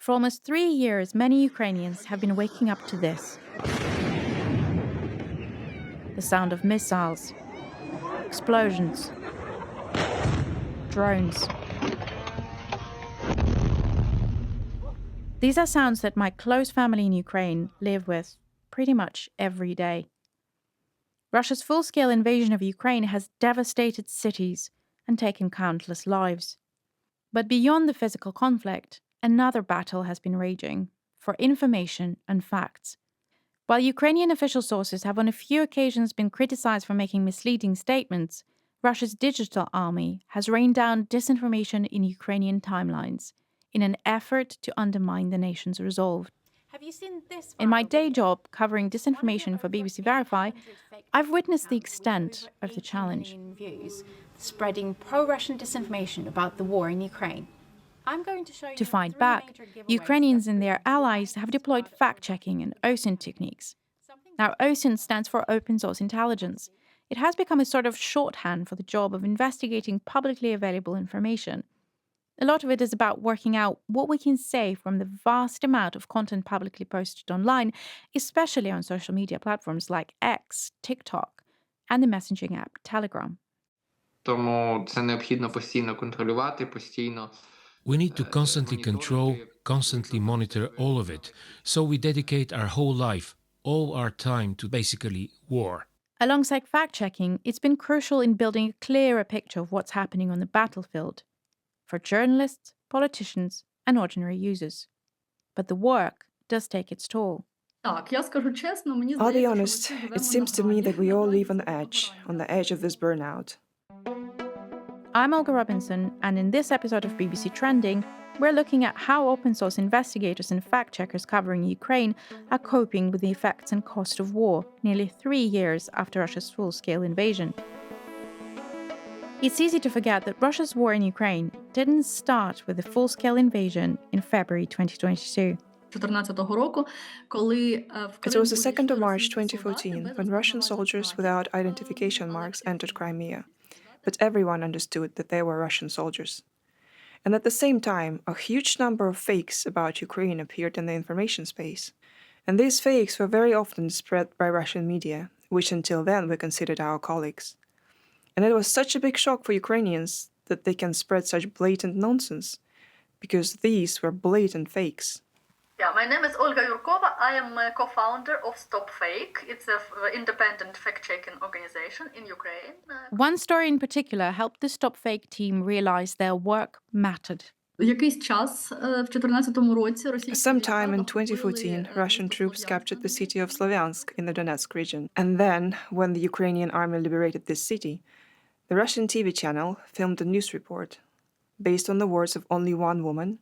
For almost 3 years, many Ukrainians have been waking up to this. The sound of missiles, explosions, drones. These are sounds that my close family in Ukraine live with pretty much every day. Russia's full-scale invasion of Ukraine has devastated cities and taken countless lives. But beyond the physical conflict, another battle has been raging for information and facts. While Ukrainian official sources have on a few occasions been criticized for making misleading statements, Russia's digital army has rained down disinformation in Ukrainian timelines in an effort to undermine the nation's resolve. Have you seen this? In my day job covering disinformation for BBC Verify, I've witnessed the extent of the challenge. Views spreading pro-Russian disinformation about the war in Ukraine. To fight back, Ukrainians and their allies have deployed fact-checking and OSINT techniques. Now, OSINT stands for Open Source Intelligence. It has become a sort of shorthand for the job of investigating publicly available information. A lot of it is about working out what we can say from the vast amount of content publicly posted online, especially on social media platforms like X, TikTok, and the messaging app Telegram. Тому це необхідно постійно контролювати, постійно. We need to constantly control, constantly monitor all of it, so we dedicate our whole life, all our time to basically war. Alongside fact-checking, it's been crucial in building a clearer picture of what's happening on the battlefield for journalists, politicians, and ordinary users. But the work does take its toll. I'll be honest, it seems to me that we all live on the edge of this burnout. I'm Olga Robinson, and in this episode of BBC Trending, we're looking at how open-source investigators and fact-checkers covering Ukraine are coping with the effects and cost of war nearly 3 years after Russia's full-scale invasion. It's easy to forget that Russia's war in Ukraine didn't start with the full-scale invasion in February 2022. It was the 2nd of March 2014 when Russian soldiers without identification marks entered Crimea. But everyone understood that they were Russian soldiers. And at the same time, a huge number of fakes about Ukraine appeared in the information space. And these fakes were very often spread by Russian media, which until then we considered our colleagues. And it was such a big shock for Ukrainians that they can spread such blatant nonsense, because these were blatant fakes. Yeah, my name is Olga. I am a co-founder of Stop Fake. It's an independent fact-checking organization in Ukraine. One story in particular helped the Stop Fake team realize their work mattered. Sometime in 2014, Russian troops captured the city of Slavyansk in the Donetsk region. And then, when the Ukrainian army liberated this city, the Russian TV channel filmed a news report based on the words of only one woman,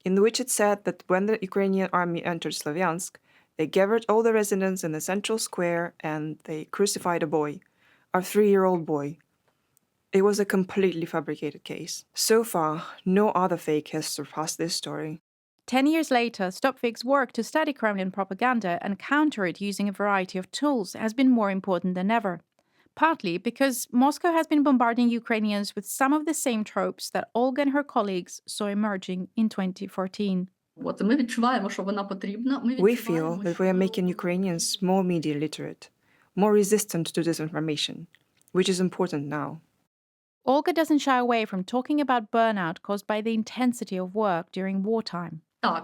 in which it said that when the Ukrainian army entered Slavyansk, they gathered all the residents in the central square and they crucified a boy, our 3-year-old boy. It was a completely fabricated case. So far, no other fake has surpassed this story. 10 years later, StopFake's work to study Kremlin propaganda and counter it using a variety of tools has been more important than ever. Partly because Moscow has been bombarding Ukrainians with some of the same tropes that Olga and her colleagues saw emerging in 2014. We feel that we are making Ukrainians more media literate, more resistant to disinformation, which is important now. Olga doesn't shy away from talking about burnout caused by the intensity of work during wartime. I'll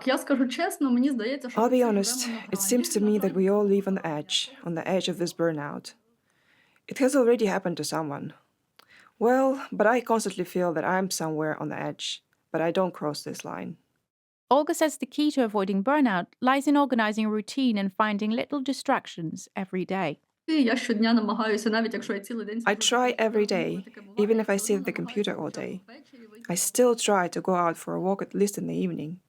be honest, it seems to me that we all live on the edge of this burnout. It has already happened to someone. Well, but I constantly feel that I'm somewhere on the edge, but I don't cross this line. Olga says the key to avoiding burnout lies in organizing a routine and finding little distractions every day. I try every day, even if I sit at the computer all day. I still try to go out for a walk at least in the evening.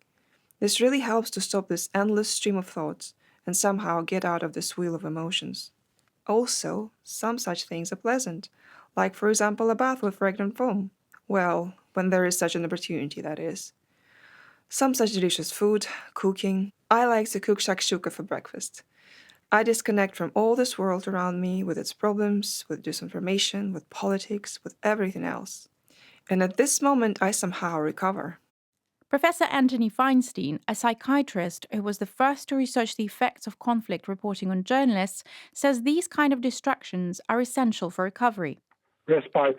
This really helps to stop this endless stream of thoughts and somehow get out of this wheel of emotions. Also, some such things are pleasant, like for example a bath with fragrant foam. Well, when there is such an opportunity, that is. Some such delicious food, cooking. I like to cook shakshuka for breakfast. I disconnect from all this world around me with its problems, with disinformation, with politics, with everything else. And at this moment, I somehow recover. Professor Anthony Feinstein, a psychiatrist who was the first to research the effects of conflict reporting on journalists, says these kind of distractions are essential for recovery. Respite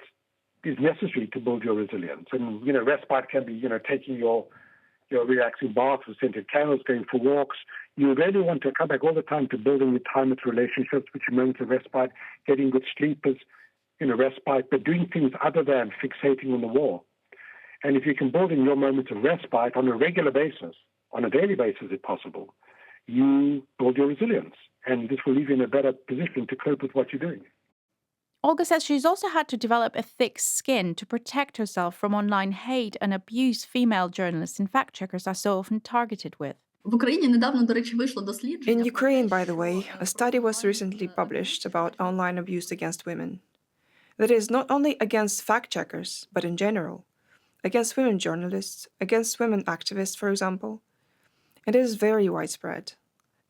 is necessary to build your resilience. And, respite can be, taking your relaxing bath with scented candles, going for walks. You really want to come back all the time to building your time with relationships, which are moments of respite, getting good sleep is, respite, but doing things other than fixating on the war. And if you can build in your moments of respite on a regular basis, on a daily basis if possible, you build your resilience. And this will leave you in a better position to cope with what you're doing. Olga says she's also had to develop a thick skin to protect herself from online hate and abuse female journalists and fact-checkers are so often targeted with. In Ukraine, by the way, a study was recently published about online abuse against women. That is not only against fact-checkers, but in general. Against women journalists, against women activists, for example. It is very widespread.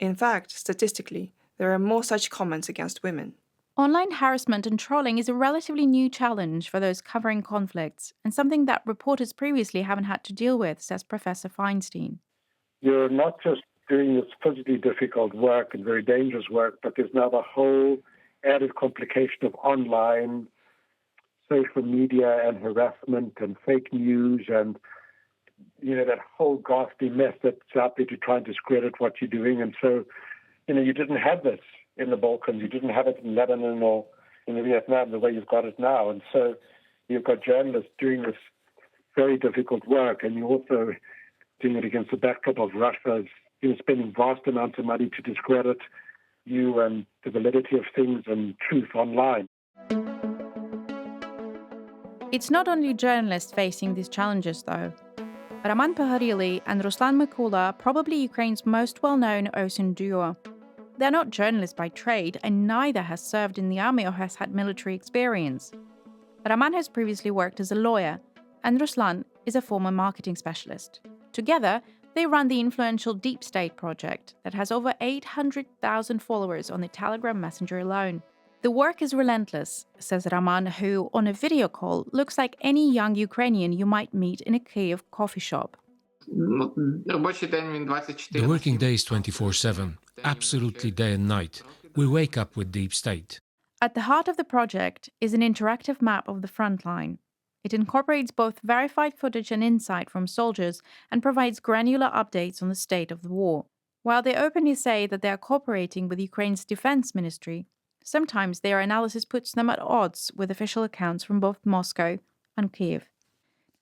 In fact, statistically, there are more such comments against women. Online harassment and trolling is a relatively new challenge for those covering conflicts, and something that reporters previously haven't had to deal with, says Professor Feinstein. You're not just doing this physically difficult work and very dangerous work, but there's now the whole added complication of online social media and harassment and fake news and, that whole ghastly mess that's out there to try and discredit what you're doing. And so, you didn't have this in the Balkans. You didn't have it in Lebanon or in Vietnam the way you've got it now. And so you've got journalists doing this very difficult work, and you're also doing it against the backdrop of Russia, spending vast amounts of money to discredit you and the validity of things and truth online. It's not only journalists facing these challenges, though. Roman Poharili and Ruslan Mikula are probably Ukraine's most well-known OSINT duo. They're not journalists by trade, and neither has served in the army or has had military experience. Roman has previously worked as a lawyer, and Ruslan is a former marketing specialist. Together, they run the influential Deep State project that has over 800,000 followers on the Telegram Messenger alone. The work is relentless, says Roman, who, on a video call, looks like any young Ukrainian you might meet in a Kyiv coffee shop. The working day is 24/7, absolutely day and night. We wake up with Deep State. At the heart of the project is an interactive map of the front line. It incorporates both verified footage and insight from soldiers and provides granular updates on the state of the war. While they openly say that they are cooperating with Ukraine's defense ministry, sometimes their analysis puts them at odds with official accounts from both Moscow and Kyiv.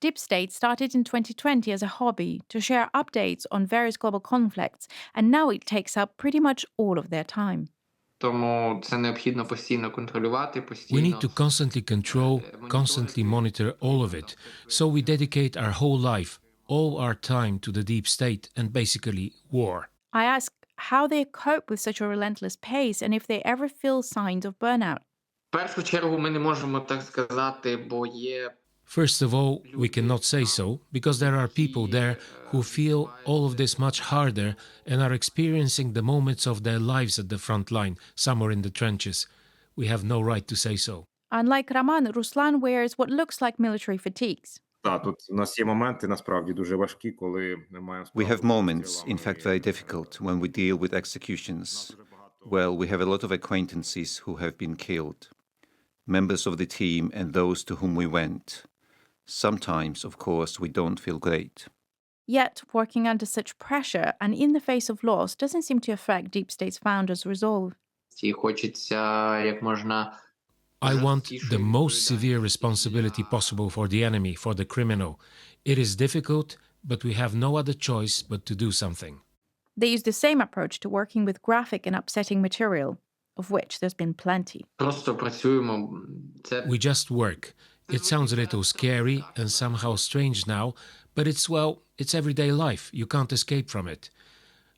Deep State started in 2020 as a hobby to share updates on various global conflicts, and now it takes up pretty much all of their time. We need to constantly control, constantly monitor all of it. So we dedicate our whole life, all our time to the Deep State and basically war. I ask how they cope with such a relentless pace and if they ever feel signs of burnout. First of all, we cannot say so, because there are people there who feel all of this much harder and are experiencing the moments of their lives at the front line, somewhere in the trenches. We have no right to say so. Unlike Roman, Ruslan wears what looks like military fatigues. We have moments, in fact very difficult, when we deal with executions. Well, we have a lot of acquaintances who have been killed, members of the team and those to whom we went. Sometimes, of course, we don't feel great. Yet, working under such pressure and in the face of loss doesn't seem to affect Deep State's founders' resolve. I want the most severe responsibility possible for the enemy, for the criminal. It is difficult, but we have no other choice but to do something. They use the same approach to working with graphic and upsetting material, of which there's been plenty. We just work. It sounds a little scary and somehow strange now, but it's everyday life. You can't escape from it.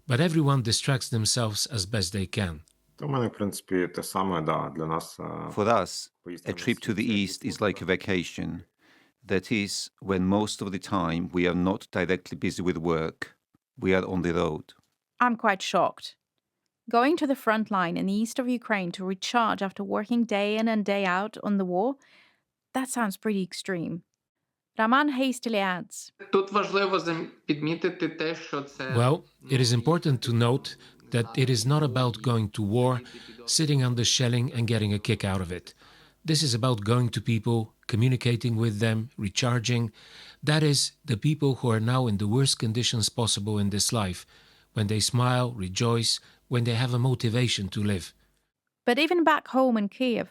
But everyone distracts themselves as best they can. For us, a trip to the east is like a vacation. That is, when most of the time we are not directly busy with work, we are on the road. I'm quite shocked. Going to the front line in the east of Ukraine to recharge after working day in and day out on the war, that sounds pretty extreme. Raman hastily adds, Тут важливо підмітити те, що це Well, it is important to note that it is not about going to war, sitting under shelling and getting a kick out of it. This is about going to people, communicating with them, recharging. That is, the people who are now in the worst conditions possible in this life, when they smile, rejoice, when they have a motivation to live. but even back home in Kiev,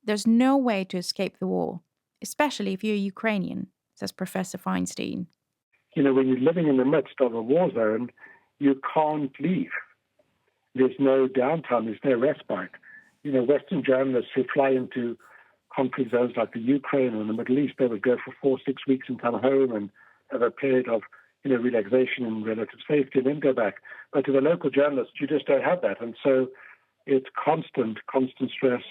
there's no way to escape the war, especially if you're Ukrainian, says Professor Feinstein. You know, when you're living in the midst of a war zone, you can't leave. There's no downtime, there's no respite. You know, Western journalists who fly into conflict zones like the Ukraine or the Middle East, they would go for 4-6 weeks and come home and have a period of, you know, relaxation and relative safety and then go back. But to the local journalists, you just don't have that. And so it's constant stress.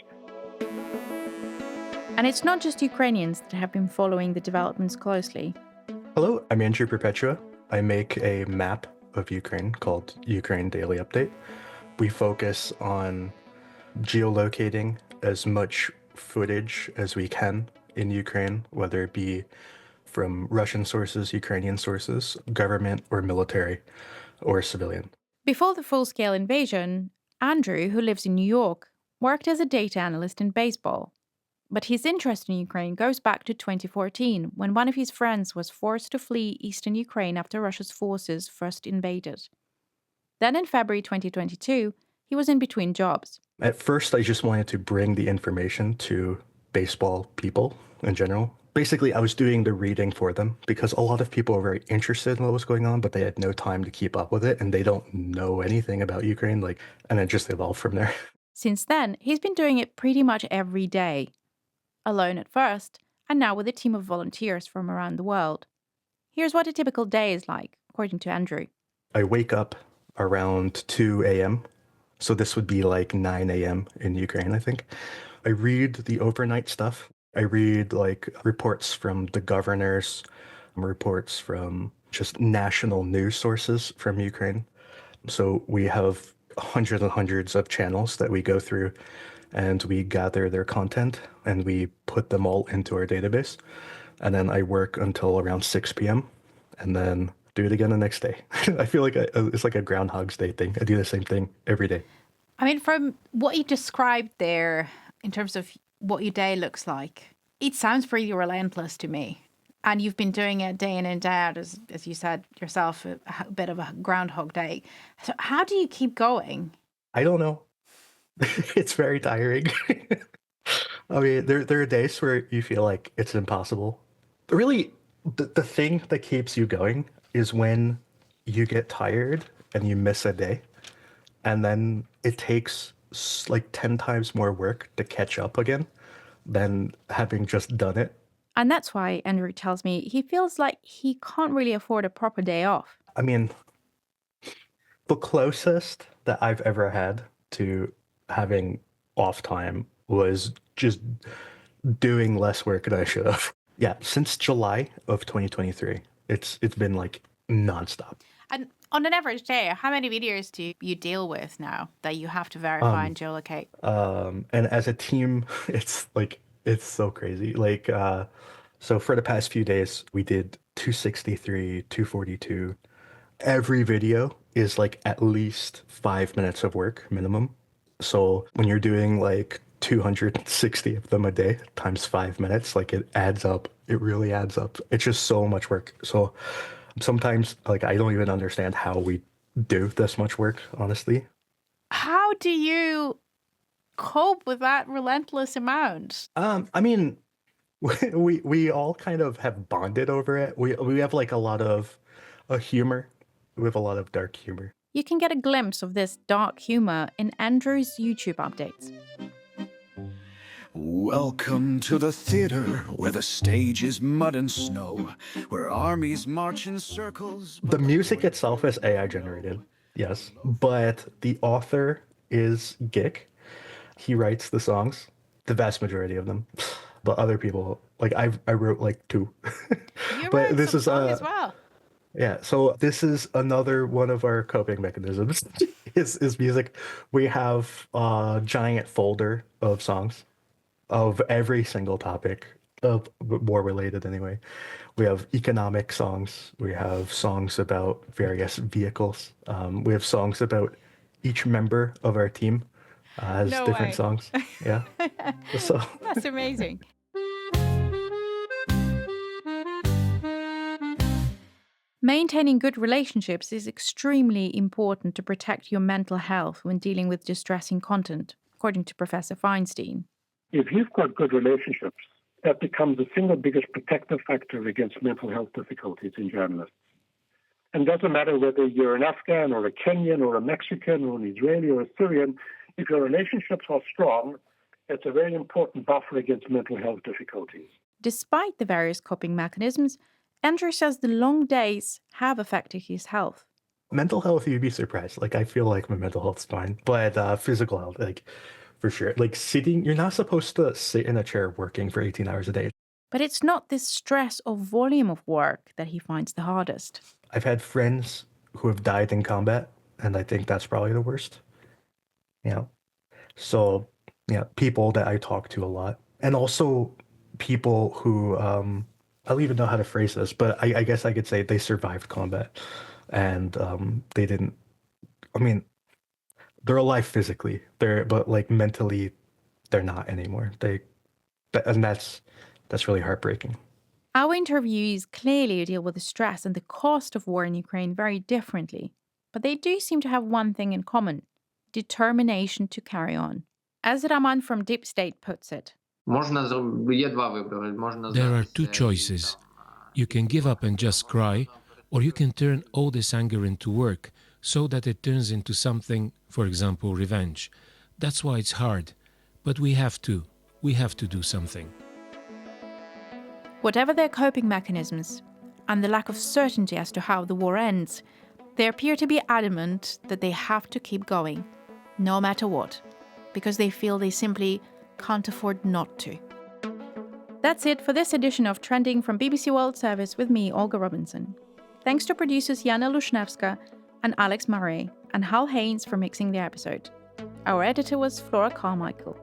And it's not just Ukrainians that have been following the developments closely. Hello, I'm Andrew Perpetua. I make a map of Ukraine called Ukraine Daily Update. We focus on geolocating as much footage as we can in Ukraine, whether it be from Russian sources, Ukrainian sources, government or military or civilian. Before the full-scale invasion, Andrew, who lives in New York, worked as a data analyst in baseball. But his interest in Ukraine goes back to 2014, when one of his friends was forced to flee eastern Ukraine after Russia's forces first invaded. Then in February 2022, he was in between jobs. At first, I just wanted to bring the information to baseball people in general. Basically, I was doing the reading for them because a lot of people are very interested in what was going on, but they had no time to keep up with it, and they don't know anything about Ukraine, and then just evolved from there. Since then, he's been doing it pretty much every day. Alone at first, and now with a team of volunteers from around the world. Here's what a typical day is like, according to Andrew. I wake up around 2 a.m., so this would be like 9 a.m. in Ukraine, I think. I read the overnight stuff. I read reports from the governors, reports from just national news sources from Ukraine. So we have hundreds and hundreds of channels that we go through, and we gather their content and we put them all into our database. And then I work until around 6 p.m. and then do it again the next day. I feel like it's like a Groundhog's Day thing. I do the same thing every day. I mean, from what you described there in terms of what your day looks like, it sounds pretty relentless to me. And you've been doing it day in and day out, as you said yourself, a bit of a Groundhog Day. So how do you keep going? I don't know. It's very tiring. I mean, there are days where you feel like it's impossible. Really, the thing that keeps you going is when you get tired and you miss a day, and then it takes like 10 times more work to catch up again than having just done it. And that's why Andrew tells me he feels like he can't really afford a proper day off. I mean, the closest that I've ever had to having off time was just doing less work than I should have. Yeah, since July of 2023, it's been like nonstop. And on an average day, how many videos do you deal with now that you have to verify and geolocate? And as a team, it's so crazy. So for the past few days, we did 263, 242. Every video is like at least 5 minutes of work minimum. So when you're doing like 260 of them a day times 5 minutes, it adds up. It really adds up. It's just so much work. So sometimes I don't even understand how we do this much work, honestly. How do you cope with that relentless amount? I mean, we all kind of have bonded over it. We have a lot of humor. We have a lot of dark humor. You can get a glimpse of this dark humor in Andrew's YouTube updates. Welcome to the theater, where the stage is mud and snow, where armies march in circles. The music itself is AI generated, yes, but the author is Gick. He writes the songs, the vast majority of them. But other people, I wrote 2. You but wrote this some is song as well. Yeah, so this is another one of our coping mechanisms. is music. We have a giant folder of songs of every single topic. war related anyway. We have economic songs. We have songs about various vehicles. We have songs about each member of our team has No different way. songs. Yeah. So That's amazing. Maintaining good relationships is extremely important to protect your mental health when dealing with distressing content, according to Professor Feinstein. If you've got good relationships, that becomes the single biggest protective factor against mental health difficulties in journalists. And it doesn't matter whether you're an Afghan or a Kenyan or a Mexican or an Israeli or a Syrian, if your relationships are strong, it's a very important buffer against mental health difficulties. Despite the various coping mechanisms, Andrew says the long days have affected his health. mental health, you'd be surprised. Like, I feel like my mental health's fine, but physical health, like, for sure. Like, you're not supposed to sit in a chair working for 18 hours a day. But it's not this stress or volume of work that he finds the hardest. I've had friends who have died in combat, and I think that's probably the worst. So, people that I talk to a lot, and also people who, I don't even know how to phrase this, but I guess I could say they survived combat, and they didn't. I mean, they're alive physically, but like mentally, they're not anymore. And that's really heartbreaking. Our interviewees clearly deal with the stress and the cost of war in Ukraine very differently, but they do seem to have one thing in common: determination to carry on. As Raman from Deep State puts it, there are two choices. You can give up and just cry, or you can turn all this anger into work so that it turns into something, for example, revenge. That's why it's hard, but we have to do something. whatever their coping mechanisms and the lack of certainty as to how the war ends, they appear to be adamant that they have to keep going, no matter what, because they feel they simply can't afford not to. That's it for this edition of Trending from BBC World Service with me, Olga Robinson. Thanks to producers Yana Lyushnevska and Alex Murray, and Hal Haynes for mixing the episode. Our editor was Flora Carmichael.